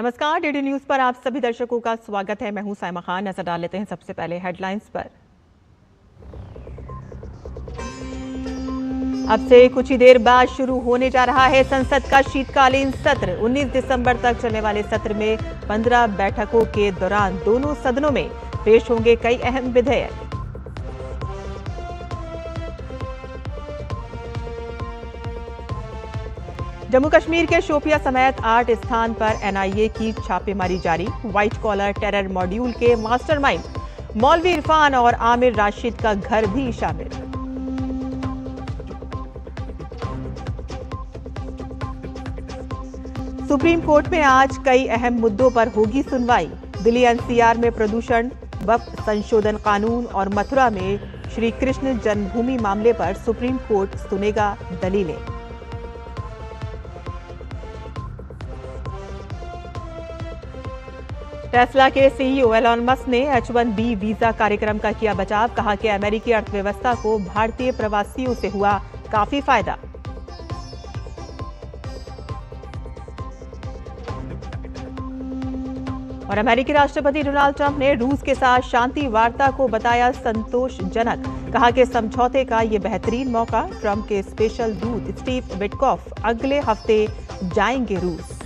नमस्कार, DD news पर आप सभी दर्शकों का स्वागत है। मैं हूं साइमा खान। नजर डाल लेते हैं सबसे पहले हेडलाइंस पर। अब से कुछ ही देर बाद शुरू होने जा रहा है संसद का शीतकालीन सत्र। 19 दिसंबर तक चलने वाले सत्र में 15 बैठकों के दौरान दोनों सदनों में पेश होंगे कई अहम विधेयक। जम्मू कश्मीर के शोपिया समेत 8 स्थान पर एनआईए की छापेमारी जारी। व्हाइट कॉलर टेरर मॉड्यूल के मास्टरमाइंड मौलवी इरफान और आमिर राशिद का घर भी शामिल। सुप्रीम कोर्ट में आज कई अहम मुद्दों पर होगी सुनवाई। दिल्ली एनसीआर में प्रदूषण, वक्फ संशोधन कानून और मथुरा में श्री कृष्ण जन्मभूमि मामले पर सुप्रीम कोर्ट सुनेगा दलीलें। टेस्ला के सीईओ एलॉन मस्क ने H-1B वीजा कार्यक्रम का किया बचाव। कहा कि अमेरिकी अर्थव्यवस्था को भारतीय प्रवासियों से हुआ काफी फायदा। और अमेरिकी राष्ट्रपति डोनाल्ड ट्रंप ने रूस के साथ शांति वार्ता को बताया संतोषजनक। कहा कि समझौते का ये बेहतरीन मौका। ट्रंप के स्पेशल दूत स्टीव विटकॉफ अगले हफ्ते जाएंगे रूस।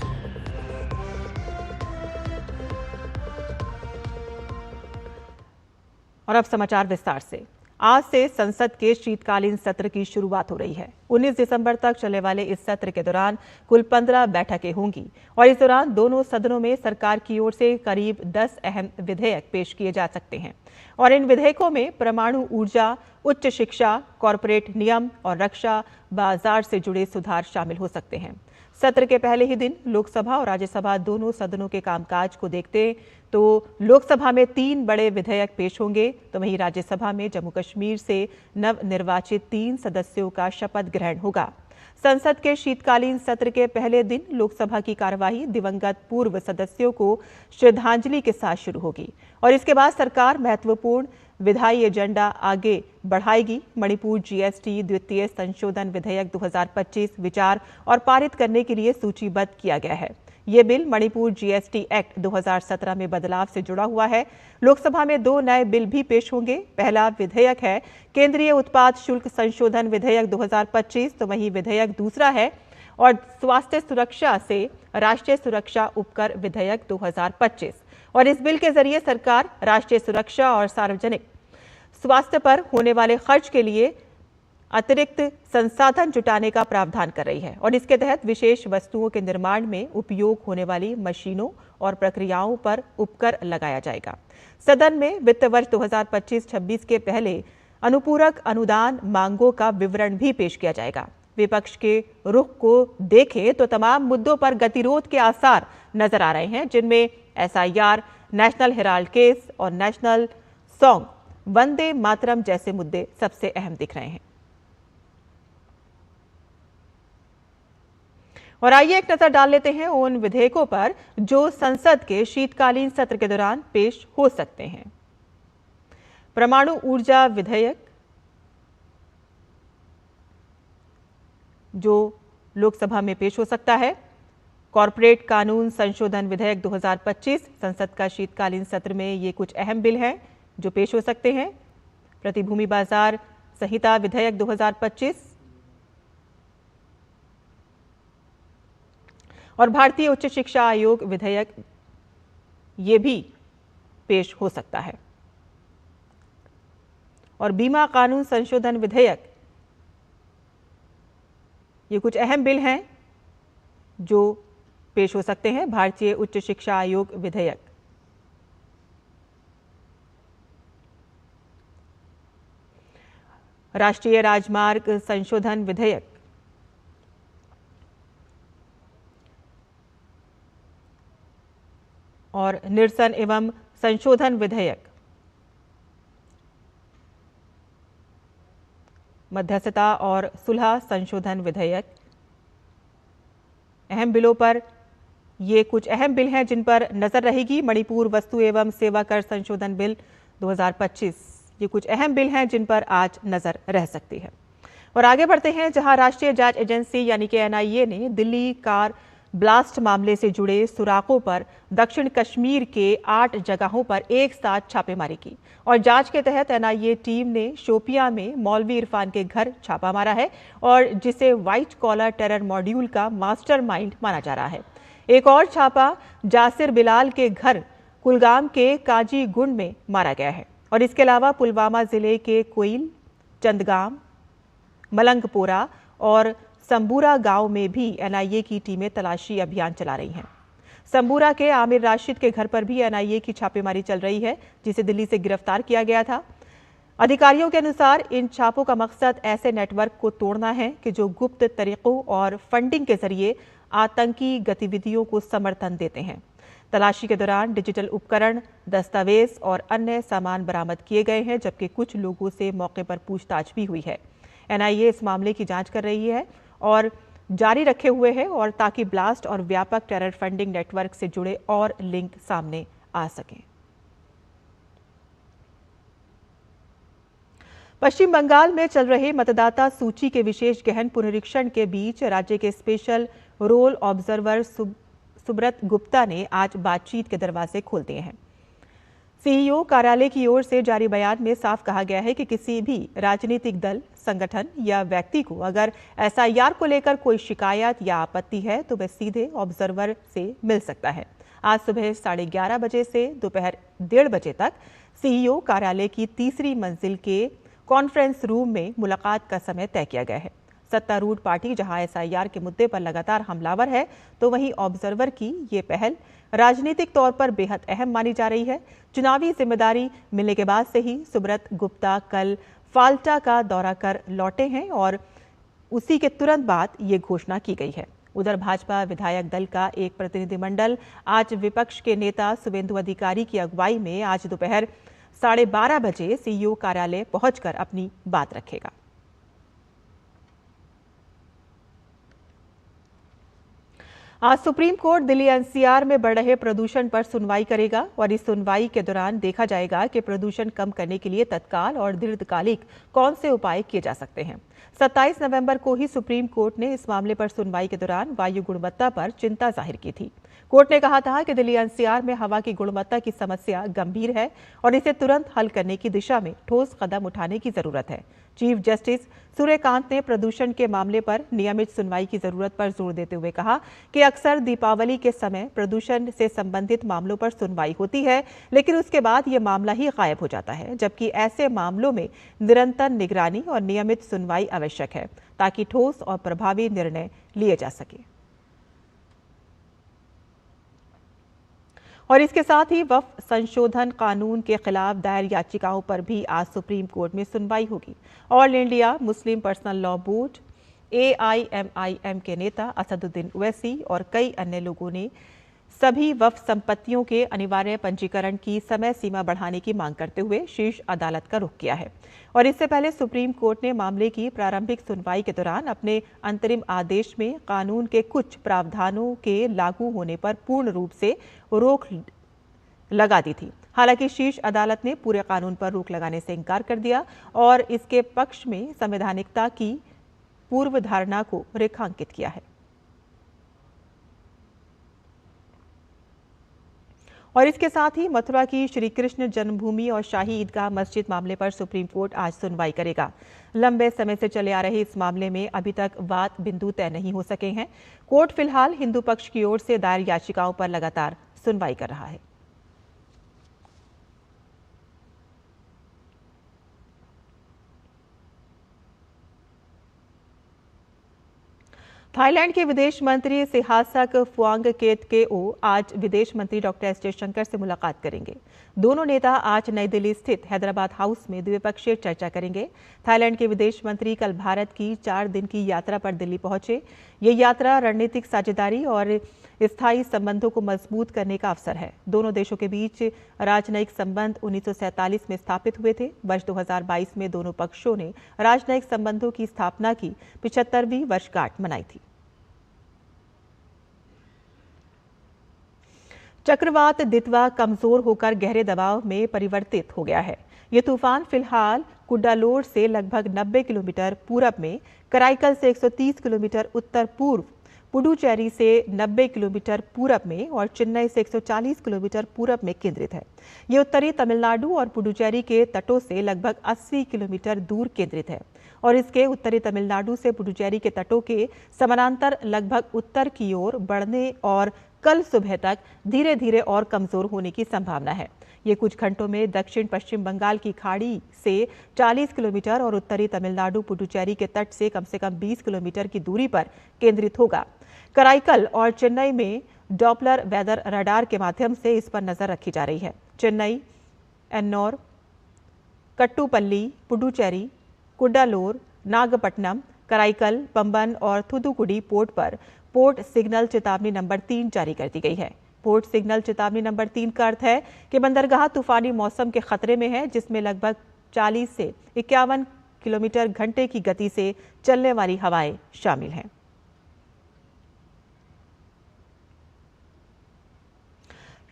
और अब समाचार विस्तार से। आज से संसद के शीतकालीन सत्र की शुरुआत हो रही है। 19 दिसंबर तक चलने वाले इस सत्र के दौरान कुल 15 बैठकें होंगी और इस दौरान दोनों सदनों में सरकार की ओर से करीब 10 अहम विधेयक पेश किए जा सकते हैं। और इन विधेयकों में परमाणु ऊर्जा, उच्च शिक्षा, कॉरपोरेट नियम और रक्षा बाजार से जुड़े सुधार शामिल हो सकते हैं। सत्र के पहले ही दिन लोकसभा और राज्यसभा दोनों सदनों के कामकाज को देखते तो लोकसभा में 3 बड़े विधेयक पेश होंगे, तो वहीं राज्यसभा में जम्मू कश्मीर से नवनिर्वाचित 3 सदस्यों का शपथ ग्रहण होगा। संसद के शीतकालीन सत्र के पहले दिन लोकसभा की कार्यवाही दिवंगत पूर्व सदस्यों को श्रद्धांजलि के साथ शुरू होगी और इसके बाद सरकार महत्वपूर्ण विधायी एजेंडा आगे बढ़ाएगी। मणिपुर जीएसटी द्वितीय संशोधन विधेयक 2025 विचार और पारित करने के लिए सूचीबद्ध किया गया है। ये बिल मणिपुर जीएसटी एक्ट 2017 में बदलाव से जुड़ा हुआ है। लोकसभा में 2 नए बिल भी पेश होंगे। पहला विधेयक है केंद्रीय उत्पाद शुल्क संशोधन विधेयक 2025, तो वहीं विधेयक दूसरा है और स्वास्थ्य सुरक्षा से राष्ट्रीय सुरक्षा उपकर विधेयक 2025। और इस बिल के जरिए सरकार राष्ट्रीय सुरक्षा और सार्वजनिक स्वास्थ्य पर होने वाले खर्च के लिए अतिरिक्त संसाधन जुटाने का प्रावधान कर रही है और इसके तहत विशेष वस्तुओं के निर्माण में उपयोग होने वाली मशीनों और प्रक्रियाओं पर उपकर लगाया जाएगा। सदन में वित्त वर्ष 2025-26 के पहले अनुपूरक अनुदान मांगों का विवरण भी पेश किया जाएगा। विपक्ष के रुख को देखें तो तमाम मुद्दों पर गतिरोध के आसार नजर आ रहे हैं, जिनमें SIR, नेशनल हेराल्ड केस और नेशनल सॉन्ग वंदे मातरम जैसे मुद्दे सबसे अहम दिख रहे हैं। और आइए एक नजर डाल लेते हैं उन विधेयकों पर जो संसद के शीतकालीन सत्र के दौरान पेश हो सकते हैं। परमाणु ऊर्जा विधेयक जो लोकसभा में पेश हो सकता है। कॉरपोरेट कानून संशोधन विधेयक 2025, संसद का शीतकालीन सत्र में ये कुछ अहम बिल हैं जो पेश हो सकते हैं। प्रतिभूति बाजार संहिता विधेयक 2025 और भारतीय उच्च शिक्षा आयोग विधेयक ये भी पेश हो सकता है। और बीमा कानून संशोधन विधेयक ये कुछ अहम बिल हैं जो पेश हो सकते हैं। भारतीय उच्च शिक्षा आयोग विधेयक, राष्ट्रीय राजमार्ग संशोधन विधेयक, और निरसन एवं संशोधन विधेयक, मध्यस्थता और सुलह संशोधन विधेयक। अहम बिलों पर ये कुछ अहम बिल हैं जिन पर नजर रहेगी। मणिपुर वस्तु एवं सेवा कर संशोधन बिल 2025, ये कुछ अहम बिल हैं जिन पर आज नजर रह सकती है। और आगे बढ़ते हैं, जहां राष्ट्रीय जांच एजेंसी यानी कि NIA ने दिल्ली कार ब्लास्ट मामले से जुड़े सुराखों पर दक्षिण कश्मीर के 8 जगहों पर एक साथ छापेमारी की और जांच के तहत एनआईए टीम ने शोपियां में मौलवी इरफान के घर छापा मारा है और जिसे व्हाइट कॉलर टेरर मॉड्यूल का मास्टरमाइंड माना जा रहा है। एक और छापा जासिर बिलाल के घर कुलगाम के काजी गुंड में मारा गया है और इसके अलावा पुलवामा जिले के कोइल, चंदगाम, मलंगपोरा और संबूरा गांव में भी एनआईए की टीमें तलाशी अभियान चला रही हैं। संबूरा के आमिर राशिद के घर पर भी एनआईए की छापेमारी चल रही है, जिसे दिल्ली से गिरफ्तार किया गया था। अधिकारियों के अनुसार इन छापों का मकसद ऐसे नेटवर्क को तोड़ना है कि जो गुप्त तरीकों और फंडिंग के जरिए आतंकी गतिविधियों को समर्थन देते हैं। तलाशी के दौरान डिजिटल उपकरण, दस्तावेज और अन्य सामान बरामद किए गए हैं, जबकि कुछ लोगों से मौके पर पूछताछ भी हुई है। एनआईए इस मामले की जांच कर रही है और जारी रखे हुए है और ताकि ब्लास्ट और व्यापक टेरर फंडिंग नेटवर्क से जुड़े और लिंक सामने आ सकें। पश्चिम बंगाल में चल रहे मतदाता सूची के विशेष गहन पुनरीक्षण के बीच राज्य के special role observer Subrata Gupta ने आज बातचीत के दरवाजे खोल दिए हैं। सीईओ कार्यालय की ओर से जारी बयान में साफ कहा गया है कि किसी भी राजनीतिक दल, संगठन या व्यक्ति को अगर एसआईआर को लेकर कोई शिकायत या आपत्ति है तो वह सीधे ऑब्जर्वर से मिल सकता है। आज सुबह 11:30 बजे से दोपहर 1:30 बजे तक सीईओ कार्यालय की तीसरी मंजिल के कॉन्फ्रेंस रूम में मुलाकात का समय तय किया गया है। सत्तारूढ़ पार्टी जहां एसआईआर के मुद्दे पर लगातार हमलावर है, तो वहीं ऑब्जर्वर की ये पहल राजनीतिक तौर पर बेहद अहम मानी जा रही है। चुनावी जिम्मेदारी मिलने के बाद से ही सुब्रत गुप्ता कल फाल्टा का दौरा कर लौटे हैं और उसी के तुरंत बाद ये घोषणा की गई है। उधर भाजपा विधायक दल का एक प्रतिनिधिमंडल आज विपक्ष के नेता शुभेंदु अधिकारी की अगुवाई में आज दोपहर 12:30 बजे सीईओ कार्यालय पहुंचकर अपनी बात रखेगा। आज सुप्रीम कोर्ट दिल्ली एनसीआर में बढ़ रहे प्रदूषण पर सुनवाई करेगा और इस सुनवाई के दौरान देखा जाएगा कि प्रदूषण कम करने के लिए तत्काल और दीर्घकालिक कौन से उपाय किए जा सकते हैं। 27 नवंबर को ही सुप्रीम कोर्ट ने इस मामले पर सुनवाई के दौरान वायु गुणवत्ता पर चिंता जाहिर की थी। कोर्ट ने कहा था कि दिल्ली एनसीआर में हवा की गुणवत्ता की समस्या गंभीर है और इसे तुरंत हल करने की दिशा में ठोस कदम उठाने की जरूरत है। चीफ जस्टिस सूर्यकांत ने प्रदूषण के मामले पर नियमित सुनवाई की जरूरत पर जोर देते हुए कहा कि अक्सर दीपावली के समय प्रदूषण से संबंधित मामलों पर सुनवाई होती है, लेकिन उसके बाद ये मामला ही गायब हो जाता है, जबकि ऐसे मामलों में निरंतर निगरानी और नियमित सुनवाई आवश्यक है ताकि ठोस और प्रभावी निर्णय लिए जा सके। और इसके साथ ही वक्फ संशोधन कानून के खिलाफ दायर याचिकाओं पर भी आज सुप्रीम कोर्ट में सुनवाई होगी। All India Muslim personal law board AIMIM के नेता असदुद्दीन ओवैसी और कई अन्य लोगों ने सभी वक्फ संपत्तियों के अनिवार्य पंजीकरण की समय सीमा बढ़ाने की मांग करते हुए शीर्ष अदालत का रुख किया है और इससे पहले सुप्रीम कोर्ट ने मामले की प्रारंभिक सुनवाई के दौरान अपने अंतरिम आदेश में कानून के कुछ प्रावधानों के लागू होने पर पूर्ण रूप से रोक लगा दी थी। हालांकि शीर्ष अदालत ने पूरे कानून पर रोक लगाने से इनकार कर दिया और इसके पक्ष में संवैधानिकता की पूर्व धारणा को रेखांकित किया है। और इसके साथ ही मथुरा की श्री कृष्ण जन्मभूमि और शाही ईदगाह मस्जिद मामले पर सुप्रीम कोर्ट आज सुनवाई करेगा। लंबे समय से चले आ रहे इस मामले में अभी तक वाद बिंदु तय नहीं हो सके हैं। कोर्ट फिलहाल हिंदू पक्ष की ओर से दायर याचिकाओं पर लगातार सुनवाई कर रहा है। थाईलैंड के विदेश मंत्री सिहासक फुआंगकेटकेओ आज विदेश मंत्री डॉक्टर एस जयशंकर से मुलाकात करेंगे। दोनों नेता आज नई दिल्ली स्थित हैदराबाद हाउस में द्विपक्षीय चर्चा करेंगे। थाईलैंड के विदेश मंत्री कल भारत की 4 दिन की यात्रा पर दिल्ली पहुंचे। ये यात्रा रणनीतिक साझेदारी और स्थायी संबंधों को मजबूत करने का अवसर है। दोनों देशों के बीच राजनयिक संबंध 1947 में स्थापित हुए थे। वर्ष 2022 में दोनों पक्षों ने राजनयिक संबंधों की स्थापना की 75वीं वर्षगांठ मनाई थी। चक्रवात दितवा कमजोर होकर गहरे दबाव में परिवर्तित हो गया है। ये तूफान फिलहाल कुड्डालोर से लगभग 90 किलोमीटर पूरब में, कराईकल से 130 किलोमीटर उत्तर पूर्व पुडुचेरी से 90 किलोमीटर पूरब में और चेन्नई से 140 किलोमीटर पूरब में केंद्रित है। ये उत्तरी तमिलनाडु और पुडुचेरी के तटों से लगभग 80 किलोमीटर दूर केंद्रित है और इसके उत्तरी तमिलनाडु से पुडुचेरी के तटों के समानांतर लगभग उत्तर की ओर बढ़ने और कल सुबह तक धीरे धीरे और कमजोर होने की संभावना है। ये कुछ घंटों में दक्षिण पश्चिम बंगाल की खाड़ी से 40 किलोमीटर और उत्तरी तमिलनाडु पुडुचेरी के तट से कम 20 किलोमीटर की दूरी पर केंद्रित होगा। कराईकल और चेन्नई में डॉपलर वेदर रडार के माध्यम से इस पर नजर रखी जा रही है। चेन्नई, एन्नोर, कट्टुपल्ली, पुडुचेरी, कुड्डालोर, नागपट्टनम, कराईकल, पंबन और थूथुकुडी पोर्ट पर पोर्ट सिग्नल चेतावनी नंबर 3 जारी कर दी गई है। पोर्ट सिग्नल चेतावनी नंबर 3 का अर्थ है कि बंदरगाह तूफानी मौसम के खतरे में है, जिसमें लगभग 40 से 51 किलोमीटर घंटे की गति से चलने वाली हवाएं शामिल हैं।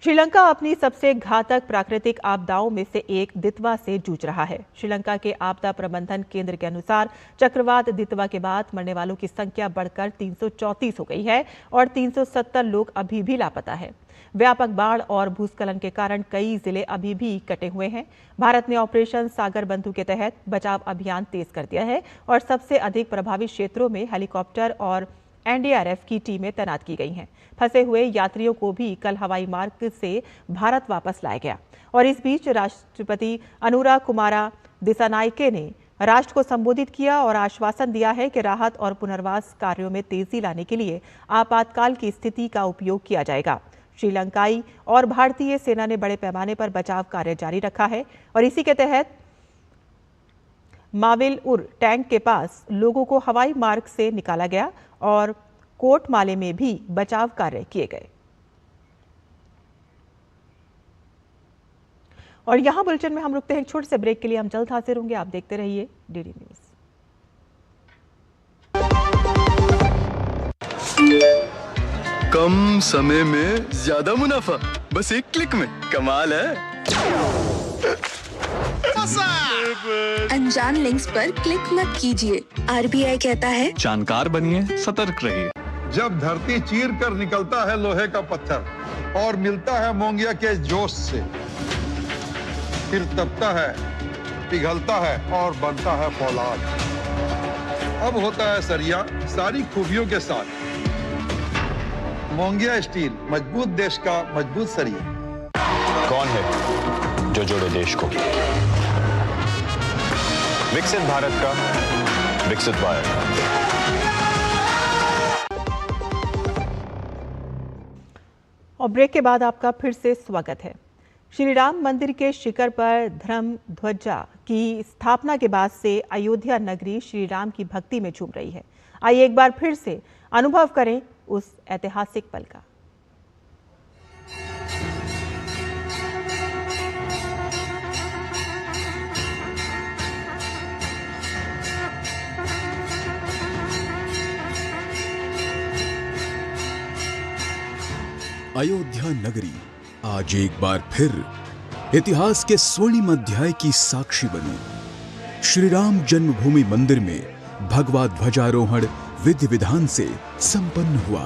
श्रीलंका अपनी सबसे घातक प्राकृतिक आपदाओं में से एक दितवा से जूझ रहा है। श्रीलंका के आपदा प्रबंधन केंद्र के अनुसार चक्रवात दितवा के बाद मरने वालों की संख्या बढ़कर 334 हो गई है और 370 लोग अभी भी लापता है। व्यापक बाढ़ और भूस्खलन के कारण कई जिले अभी भी कटे हुए हैं। भारत ने ऑपरेशन सागर बंधु के तहत बचाव अभियान तेज कर दिया है और सबसे अधिक प्रभावित क्षेत्रों में हेलीकॉप्टर और एनडीआरएफ की टीमें तैनात की गई हैं। फंसे हुए यात्रियों को भी कल हवाई मार्ग से भारत वापस लाया गया। और इस बीच राष्ट्रपति अनुरा कुमारा दिसानायके ने राष्ट्र को संबोधित किया और आश्वासन दिया है कि राहत और पुनर्वास कार्यों में तेजी लाने के लिए आपातकाल की स्थिति का उपयोग किया जाएगा। श्रीलंकाई और भारतीय सेना ने बड़े पैमाने पर बचाव कार्य जारी रखा है और इसी के तहत माविल-उर टैंक के पास लोगों को हवाई मार्ग से निकाला गया और कोटमाले में भी बचाव कार्य किए गए। और यहां बुलेटिन में हम रुकते हैं एक छोटे से ब्रेक के लिए। हम जल्द हाजिर होंगे। आप देखते रहिए डीडी न्यूज। कम समय में ज्यादा मुनाफा, बस एक क्लिक में। कमाल है। अनजान लिंक्स पर क्लिक मत कीजिए। आरबीआई कहता है जानकार बनिए, सतर्क रहिए। जब धरती चीर कर निकलता है लोहे का पत्थर और मिलता है मोंगिया के जोश से, फिर तपता है, पिघलता है और बनता है फौलाद। अब होता है सरिया सारी खूबियों के साथ। मोंगिया स्टील, मजबूत देश का मजबूत सरिया। कौन है जो जोड़े देश को? विकसित भारत का विकसित भारत। और ब्रेक के बाद आपका फिर से स्वागत है। श्री राम मंदिर के शिखर पर धर्म ध्वजा की स्थापना के बाद से अयोध्या नगरी श्री राम की भक्ति में झूम रही है। आइए एक बार फिर से अनुभव करें उस ऐतिहासिक पल का। अयोध्या नगरी आज एक बार फिर इतिहास के स्वर्णिम अध्याय की साक्षी बनी। श्री राम जन्मभूमि मंदिर में भगवा ध्वजारोहण विधि विधान से संपन्न हुआ।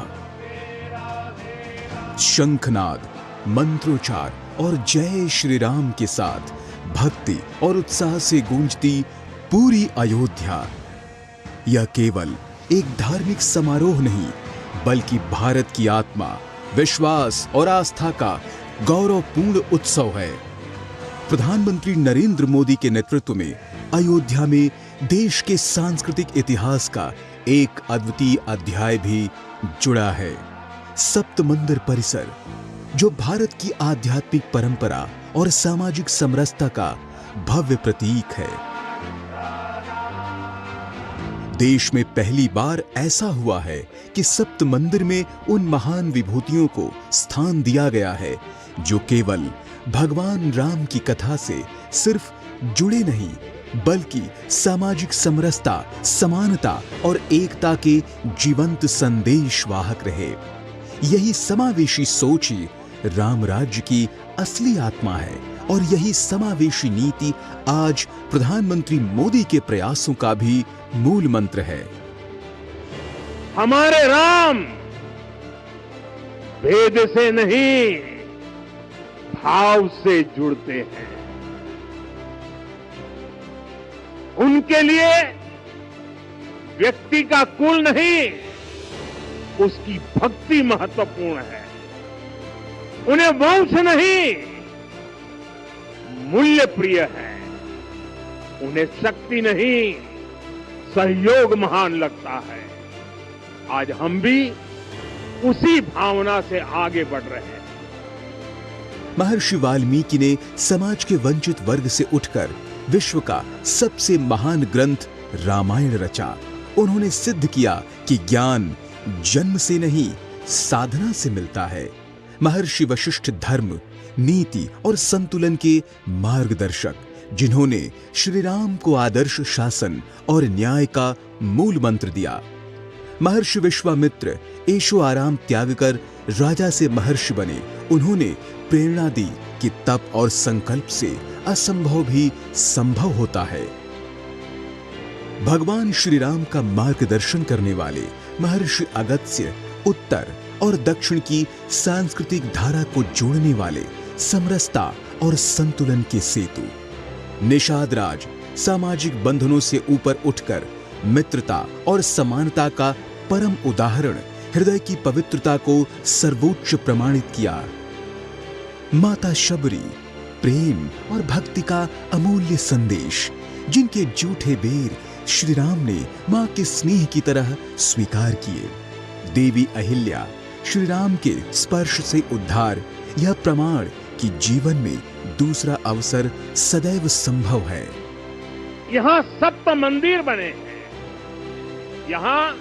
शंखनाद, मंत्रोच्चार और जय श्री राम के साथ भक्ति और उत्साह से गूंजती पूरी अयोध्या। यह केवल एक धार्मिक समारोह नहीं, बल्कि भारत की आत्मा, विश्वास और आस्था का गौरवपूर्ण उत्सव है। प्रधानमंत्री नरेंद्र मोदी के नेतृत्व में अयोध्या में देश के सांस्कृतिक इतिहास का एक अद्वितीय अध्याय भी जुड़ा है। सप्त मंदिर परिसर, जो भारत की आध्यात्मिक परंपरा और सामाजिक समरसता का भव्य प्रतीक है। देश में पहली बार ऐसा हुआ है कि सप्त मंदिर में उन महान विभूतियों को स्थान दिया गया है जो केवल भगवान राम की कथा से सिर्फ जुड़े नहीं, बल्कि सामाजिक समरसता, समानता और एकता के जीवंत संदेश वाहक रहे। यही समावेशी सोच ही राम राज्य की असली आत्मा है और यही समावेशी नीति आज प्रधानमंत्री मोदी के प्रयासों का भी मूल मंत्र है। हमारे राम भेद से नहीं, भाव से जुड़ते हैं। उनके लिए व्यक्ति का कुल नहीं, उसकी भक्ति महत्वपूर्ण है। उन्हें वंश नहीं, मूल्य प्रिय है। उन्हें शक्ति नहीं, सहयोग महान लगता है। आज हम भी उसी भावना से आगे बढ़ रहे हैं। महर्षि वाल्मीकि ने समाज के वंचित वर्ग से उठकर विश्व का सबसे महान ग्रंथ रामायण रचा। उन्होंने सिद्ध किया कि ज्ञान जन्म से नहीं, साधना से मिलता है। महर्षि वशिष्ठ धर्म, नीति और संतुलन के मार्गदर्शक, जिन्होंने श्री राम को आदर्श शासन और न्याय का मूल मंत्र दिया। महर्षि विश्वामित्र ऐशो आराम त्याग कर राजा से महर्षि बने। उन्होंने प्रेरणा दी कि तप और संकल्प से असंभव भी संभव होता है। भगवान श्री राम का मार्गदर्शन करने वाले महर्षि अगस्त्य उत्तर और दक्षिण की सांस्कृतिक धारा को जोड़ने वाले समरसता और संतुलन के सेतु। निषाद राज सामाजिक बंधनों से ऊपर उठकर मित्रता और समानता का परम उदाहरण, हृदय की पवित्रता को सर्वोच्च प्रमाणित किया। माता शबरी प्रेम और भक्ति का अमूल्य संदेश, जिनके जूठे बेर श्री राम ने मां के स्नेह की तरह स्वीकार किए। देवी अहिल्या श्री राम के स्पर्श से उद्धार, यह प्रमाण कि जीवन में दूसरा अवसर सदैव संभव है। यहाँ सप्त मंदिर बने हैं। यहाँ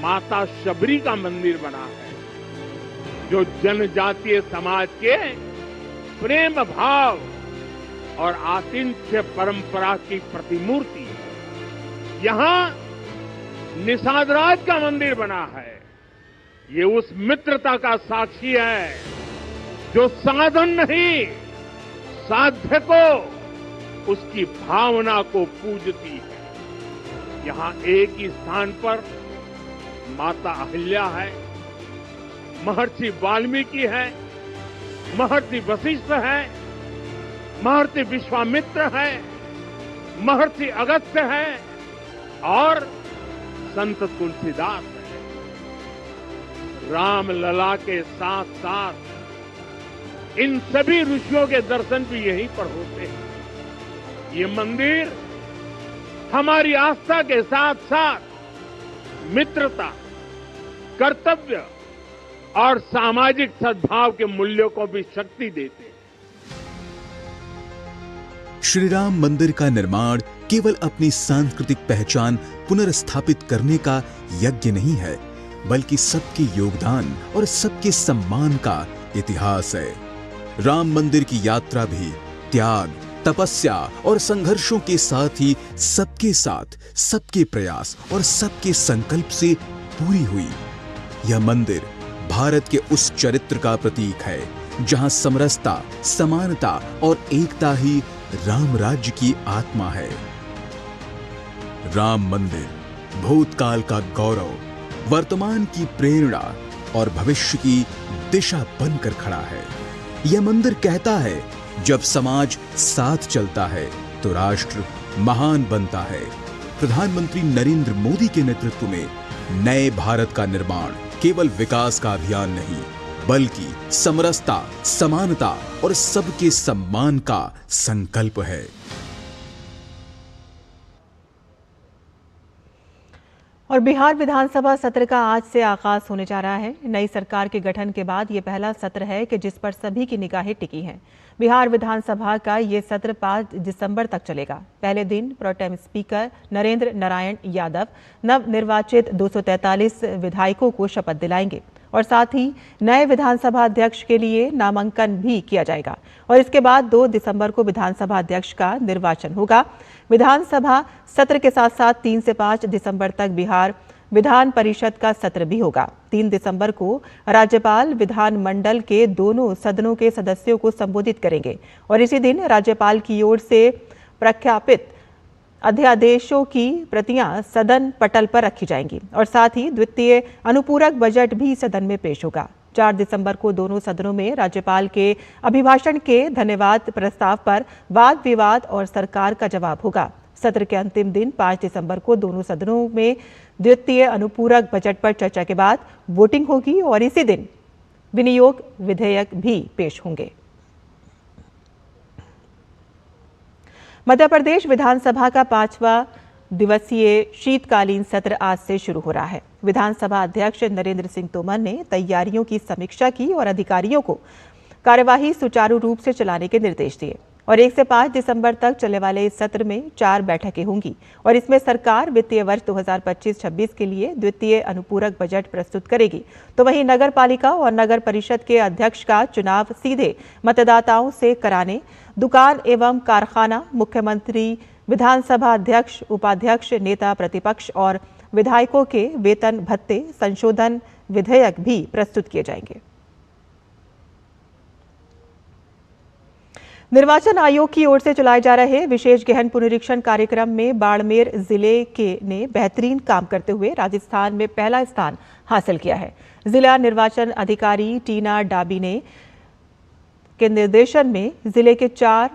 माता शबरी का मंदिर बना है, जो जनजातीय समाज के प्रेम भाव और आतिथ्य परंपरा की प्रतिमूर्ति है। यहाँ निषादराज का मंदिर बना है। ये उस मित्रता का साक्षी है जो साधन नहीं, साध्य को, उसकी भावना को पूजती है। यहाँ एक ही स्थान पर माता अहिल्या है, महर्षि वाल्मीकि है, महर्षि वशिष्ठ है, महर्षि विश्वामित्र है, महर्षि अगस्त्य है और संत तुलसीदास है। राम लला के साथ साथ इन सभी ऋषियों के दर्शन भी यहीं पर होते हैं। ये मंदिर हमारी आस्था के साथ साथ मित्रता, कर्तव्य और सामाजिक सद्भाव के मूल्यों को भी शक्ति देते हैं। श्री राम मंदिर का निर्माण केवल अपनी सांस्कृतिक पहचान पुनर्स्थापित करने का यज्ञ नहीं है, बल्कि सबके योगदान और सबके सम्मान का इतिहास है। राम मंदिर की यात्रा भी त्याग, तपस्या और संघर्षों के साथ ही सबके साथ, सबके प्रयास और सबके संकल्प से पूरी हुई। यह मंदिर भारत के उस चरित्र का प्रतीक है जहां समरसता, समानता और एकता ही राम राज्य की आत्मा है। राम मंदिर भूतकाल का गौरव, वर्तमान की प्रेरणा और भविष्य की दिशा बनकर खड़ा है। यह मंदिर कहता है, जब समाज साथ चलता है तो राष्ट्र महान बनता है। प्रधानमंत्री नरेंद्र मोदी के नेतृत्व में नए भारत का निर्माण केवल विकास का अभियान नहीं, बल्कि समरसता, समानता और सबके सम्मान का संकल्प है। और बिहार विधानसभा सत्र का आज से आगाज होने जा रहा है। नई सरकार के गठन के बाद ये पहला सत्र है कि जिस पर सभी की निगाहें टिकी हैं। बिहार विधानसभा का ये सत्र 5 दिसंबर तक चलेगा। पहले दिन प्रोटेम स्पीकर नरेंद्र नारायण यादव नवनिर्वाचित 243 विधायकों को शपथ दिलाएंगे और साथ ही नए विधानसभा अध्यक्ष के लिए नामांकन भी किया जाएगा। और इसके बाद 2 दिसंबर को विधानसभा अध्यक्ष का निर्वाचन होगा। विधानसभा सत्र के साथ साथ 3 से 5 दिसंबर तक बिहार विधान परिषद का सत्र भी होगा। 3 दिसंबर को राज्यपाल विधानमंडल के दोनों सदनों के सदस्यों को संबोधित करेंगे और इसी दिन राज्यपाल की ओर से प्रख्यापित अध्यादेशों की प्रतियां सदन पटल पर रखी जाएंगी और साथ ही द्वितीय अनुपूरक बजट भी सदन में पेश होगा। 4 दिसंबर को दोनों सदनों में राज्यपाल के अभिभाषण के धन्यवाद प्रस्ताव पर वाद विवाद और सरकार का जवाब होगा। सत्र के अंतिम दिन 5 दिसंबर को दोनों सदनों में द्वितीय अनुपूरक बजट पर चर्चा के बाद वोटिंग होगी और इसी दिन विनियोग विधेयक भी पेश होंगे। मध्य प्रदेश विधानसभा का 5वां दिवसीय शीतकालीन सत्र आज से शुरू हो रहा है। विधानसभा अध्यक्ष नरेंद्र सिंह तोमर ने तैयारियों की समीक्षा की और अधिकारियों को कार्यवाही सुचारू रूप से चलाने के निर्देश दिए। और 1 से 5 दिसंबर तक चलने वाले इस सत्र में 4 बैठकें होंगी और इसमें सरकार वित्तीय वर्ष 2025-26 के लिए द्वितीय अनुपूरक बजट प्रस्तुत करेगी। तो वहीं नगर पालिका और नगर परिषद के अध्यक्ष का चुनाव सीधे मतदाताओं से कराने, दुकान एवं कारखाना, मुख्यमंत्री, विधानसभा अध्यक्ष, उपाध्यक्ष, नेता प्रतिपक्ष और विधायकों के वेतन भत्ते संशोधन विधेयक भी प्रस्तुत किए जाएंगे। निर्वाचन आयोग की ओर से चलाए जा रहे विशेष गहन पुनरीक्षण कार्यक्रम में बाड़मेर जिले ने बेहतरीन काम करते हुए राजस्थान में पहला स्थान हासिल किया है। जिला निर्वाचन अधिकारी टीना डाबी के निर्देशन में जिले के 4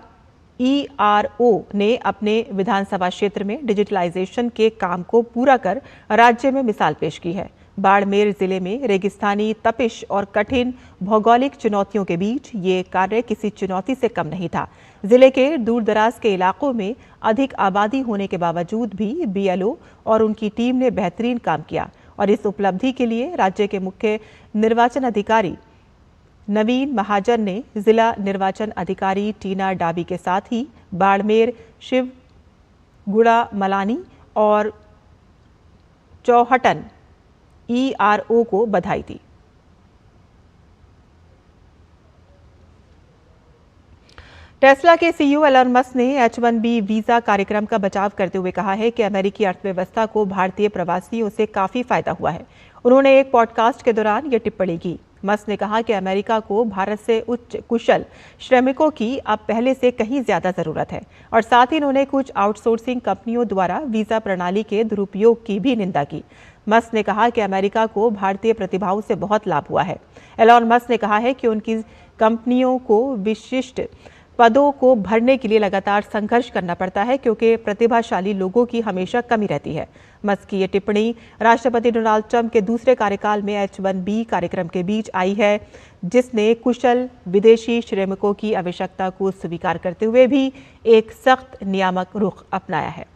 ERO ने अपने विधानसभा क्षेत्र में डिजिटलाइजेशन के काम को पूरा कर राज्य में मिसाल पेश की है। बाड़मेर जिले में रेगिस्तानी तपिश और कठिन भौगोलिक चुनौतियों के बीच ये कार्य किसी चुनौती से कम नहीं था। जिले के दूरदराज के इलाकों में अधिक आबादी होने के बावजूद भी BLO और उनकी टीम ने बेहतरीन काम किया और इस उपलब्धि के लिए राज्य के मुख्य निर्वाचन अधिकारी नवीन महाजन ने जिला निर्वाचन अधिकारी टीना डाबी के साथ ही बाड़मेर, शिव गुड़ा मलानी और चौहटन ERO को बधाई दी। टेस्ला के CEO एलन मस्क ने H-1B वीजा कार्यक्रम का बचाव करते हुए कहा है कि अमेरिकी अर्थव्यवस्था को भारतीय प्रवासियों से काफी फायदा हुआ है। उन्होंने एक पॉडकास्ट के दौरान ये टिप्पणी की। मस्क ने कहा कि अमेरिका को भारत से उच्च कुशल श्रमिकों की अब पहले से कहीं ज्यादा जरूरत है और साथ ही उन्होंने कुछ आउटसोर्सिंग कंपनियों द्वारा वीजा प्रणाली के दुरुपयोग की भी निंदा की। मस्क ने कहा कि अमेरिका को भारतीय प्रतिभाओं से बहुत लाभ हुआ है। एलन मस्क ने कहा है कि उनकी कंपनियों को विशिष्ट पदों को भरने के लिए लगातार संघर्ष करना पड़ता है क्योंकि प्रतिभाशाली लोगों की हमेशा कमी रहती है। मस्क की ये टिप्पणी राष्ट्रपति डोनाल्ड ट्रंप के दूसरे कार्यकाल में H-1B कार्यक्रम के बीच आई है, जिसने कुशल विदेशी श्रमिकों की आवश्यकता को स्वीकार करते हुए भी एक सख्त नियामक रुख अपनाया है।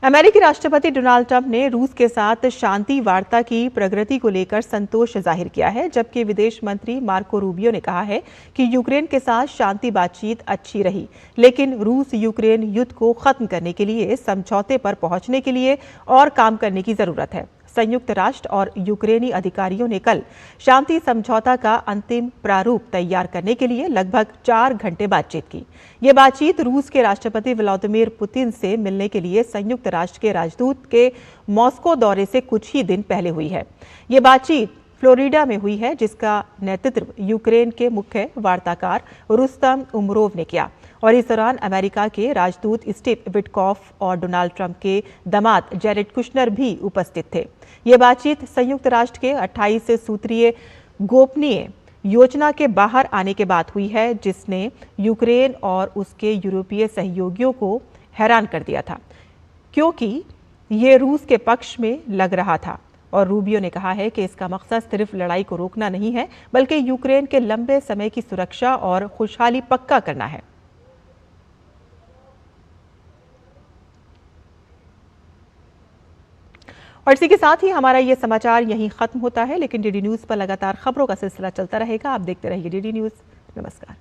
अमेरिकी राष्ट्रपति डोनाल्ड ट्रंप ने रूस के साथ शांति वार्ता की प्रगति को लेकर संतोष जाहिर किया है, जबकि विदेश मंत्री मार्को रूबियो ने कहा है कि यूक्रेन के साथ शांति बातचीत अच्छी रही, लेकिन रूस यूक्रेन युद्ध को खत्म करने के लिए समझौते पर पहुंचने के लिए और काम करने की जरूरत है। संयुक्त राष्ट्र और यूक्रेनी अधिकारियों ने कल शांति समझौता का अंतिम प्रारूप तैयार करने के लिए लगभग 4 घंटे बातचीत की। ये बातचीत रूस के राष्ट्रपति व्लादिमीर पुतिन से मिलने के लिए संयुक्त राष्ट्र के राजदूत के मॉस्को दौरे से कुछ ही दिन पहले हुई है। ये बातचीत फ्लोरिडा में हुई है, जिसका नेतृत्व यूक्रेन के मुख्य वार्ताकार रुस्तम उमरोव ने किया और इस दौरान अमेरिका के राजदूत स्टीव विटकॉफ और डोनाल्ड ट्रंप के दामाद जेरेड कुशनर भी उपस्थित थे। ये बातचीत संयुक्त राष्ट्र के 28 सूत्रीय गोपनीय योजना के बाहर आने के बाद हुई है, जिसने यूक्रेन और उसके यूरोपीय सहयोगियों को हैरान कर दिया था क्योंकि ये रूस के पक्ष में लग रहा था। और रूबियो ने कहा है कि इसका मकसद सिर्फ लड़ाई को रोकना नहीं है, बल्कि यूक्रेन के लंबे समय की सुरक्षा और खुशहाली पक्का करना है। और इसी के साथ ही हमारा ये समाचार यहीं खत्म होता है, लेकिन डीडी न्यूज पर लगातार खबरों का सिलसिला चलता रहेगा। आप देखते रहिए डीडी न्यूज। नमस्कार।